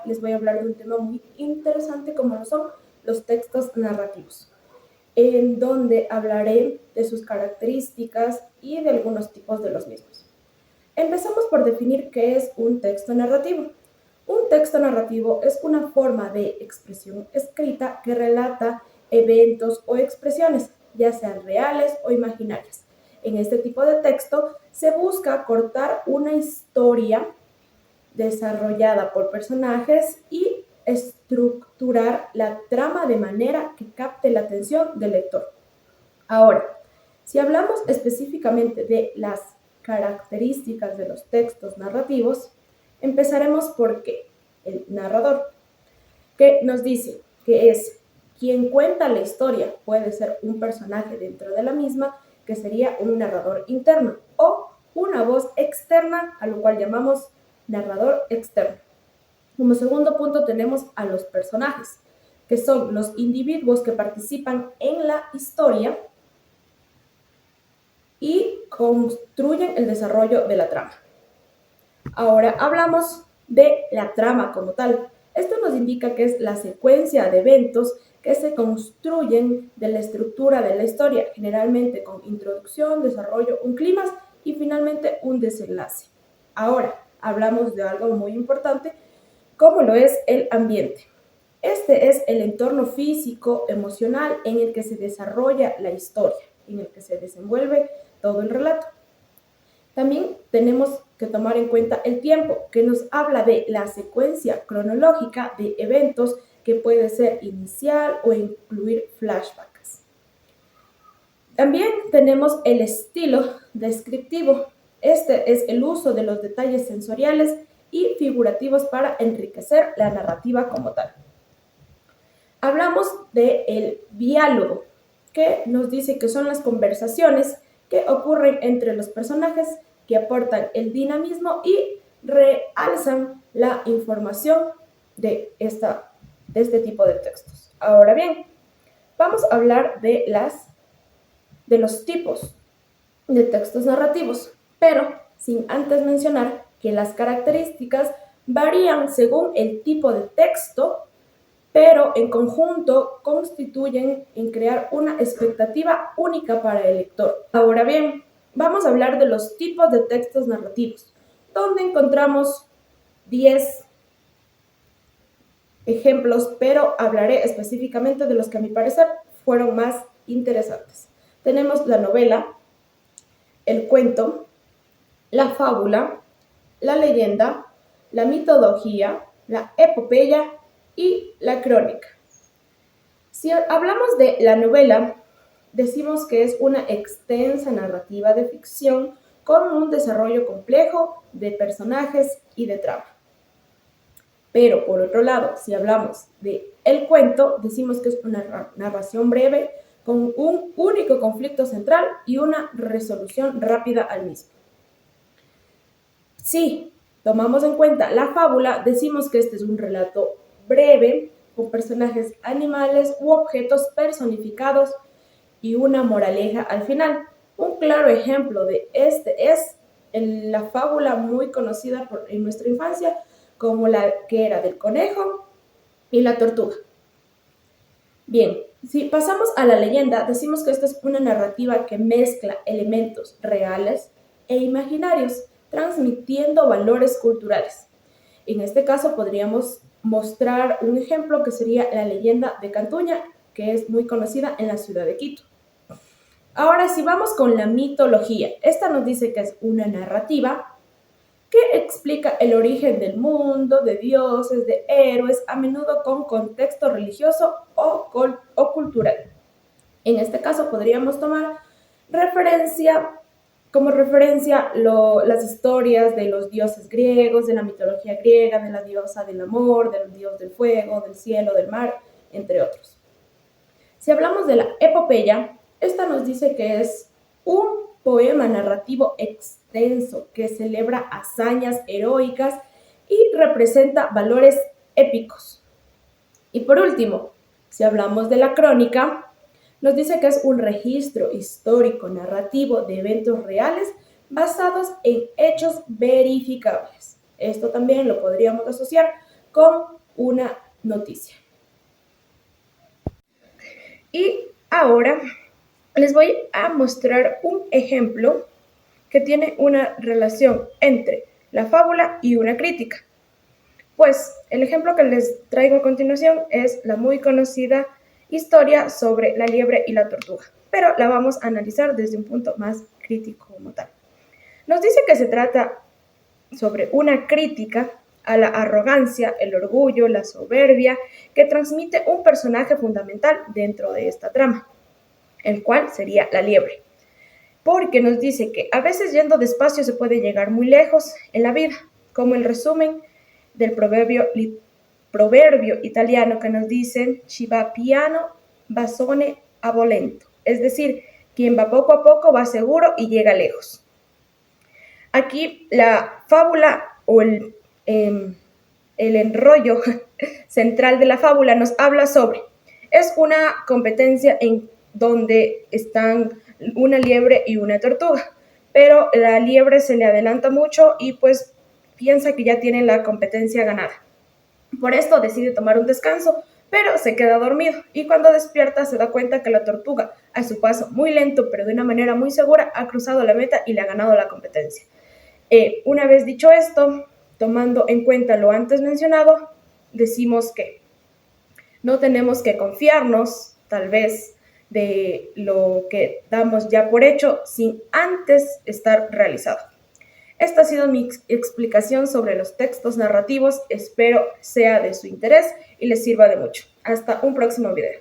les voy a hablar de un tema muy interesante como lo son los textos narrativos, en donde hablaré de sus características y de algunos tipos de los mismos. Empezamos por definir qué es un texto narrativo. Un texto narrativo es una forma de expresión escrita que relata eventos o expresiones, ya sean reales o imaginarias. En este tipo de texto se busca cortar una historia desarrollada por personajes y estructurar la trama de manera que capte la atención del lector. Ahora, si hablamos específicamente de las características de los textos narrativos, empezaremos por ¿qué? El narrador, que nos dice que es quien cuenta la historia, puede ser un personaje dentro de la misma, que sería un narrador interno, o una voz externa, a lo cual llamamos narrador externo. Como segundo punto tenemos a los personajes, que son los individuos que participan en la historia y construyen el desarrollo de la trama. Ahora hablamos de la trama como tal. Esto nos indica que es la secuencia de eventos que se construyen de la estructura de la historia, generalmente con introducción, desarrollo, un clímax y finalmente un desenlace. Ahora hablamos de algo muy importante, como lo es el ambiente. Este es el entorno físico, emocional en el que se desarrolla la historia, en el que se desenvuelve todo el relato. También tenemos que tomar en cuenta el tiempo, que nos habla de la secuencia cronológica de eventos que puede ser inicial o incluir flashbacks. También tenemos el estilo descriptivo. Este es el uso de los detalles sensoriales y figurativos para enriquecer la narrativa como tal. Hablamos del diálogo, que nos dice que son las conversaciones que ocurren entre los personajes que aportan el dinamismo y realzan la información de este tipo de textos. Ahora bien, vamos a hablar de los tipos de textos narrativos, pero sin antes mencionar que las características varían según el tipo de texto, pero en conjunto constituyen en crear una expectativa única para el lector. Ahora bien, vamos a hablar de los tipos de textos narrativos, donde encontramos 10 ejemplos, pero hablaré específicamente de los que a mi parecer fueron más interesantes. Tenemos la novela, el cuento, la fábula, la leyenda, la mitología, la epopeya y la crónica. Si hablamos de la novela, decimos que es una extensa narrativa de ficción con un desarrollo complejo de personajes y de trama. Pero por otro lado, si hablamos de el cuento, decimos que es una narración breve con un único conflicto central y una resolución rápida al mismo. Si tomamos en cuenta la fábula, decimos que este es un relato breve con personajes animales u objetos personificados y una moraleja al final. Un claro ejemplo de este es la fábula muy conocida en nuestra infancia como la que era del conejo y la tortuga. Bien, si pasamos a la leyenda, decimos que esta es una narrativa que mezcla elementos reales e imaginarios, transmitiendo valores culturales. En este caso podríamos mostrar un ejemplo que sería la leyenda de Cantuña, que es muy conocida en la ciudad de Quito. Ahora, si vamos con la mitología, esta nos dice que es una narrativa que explica el origen del mundo, de dioses, de héroes, a menudo con contexto religioso o cultural. En este caso podríamos tomar como referencia las historias de los dioses griegos, de la mitología griega, de la diosa del amor, del dios del fuego, del cielo, del mar, entre otros. Si hablamos de la epopeya, esta nos dice que es un poema narrativo extenso que celebra hazañas heroicas y representa valores épicos. Y por último, si hablamos de la crónica, nos dice que es un registro histórico narrativo de eventos reales basados en hechos verificables. Esto también lo podríamos asociar con una noticia. Y ahora les voy a mostrar un ejemplo que tiene una relación entre la fábula y una crítica. Pues el ejemplo que les traigo a continuación es la muy conocida historia sobre la liebre y la tortuga, pero la vamos a analizar desde un punto más crítico como tal. Nos dice que se trata sobre una crítica a la arrogancia, el orgullo, la soberbia que transmite un personaje fundamental dentro de esta trama, el cual sería la liebre. Porque nos dice que a veces yendo despacio se puede llegar muy lejos en la vida, como el resumen del proverbio italiano que nos dice "Chi va piano, va sone a volento", es decir, quien va poco a poco va seguro y llega lejos. Aquí la fábula o el enrollo central de la fábula nos habla sobre, es una competencia en donde están una liebre y una tortuga, pero la liebre se le adelanta mucho y pues piensa que ya tiene la competencia ganada. Por esto decide tomar un descanso, pero se queda dormido y cuando despierta se da cuenta que la tortuga, a su paso muy lento pero de una manera muy segura, ha cruzado la meta y le ha ganado la competencia. Una vez dicho esto, tomando en cuenta lo antes mencionado, decimos que no tenemos que confiarnos, tal vez, de lo que damos ya por hecho sin antes estar realizado. Esta ha sido mi explicación sobre los textos narrativos. Espero sea de su interés y les sirva de mucho. Hasta un próximo video.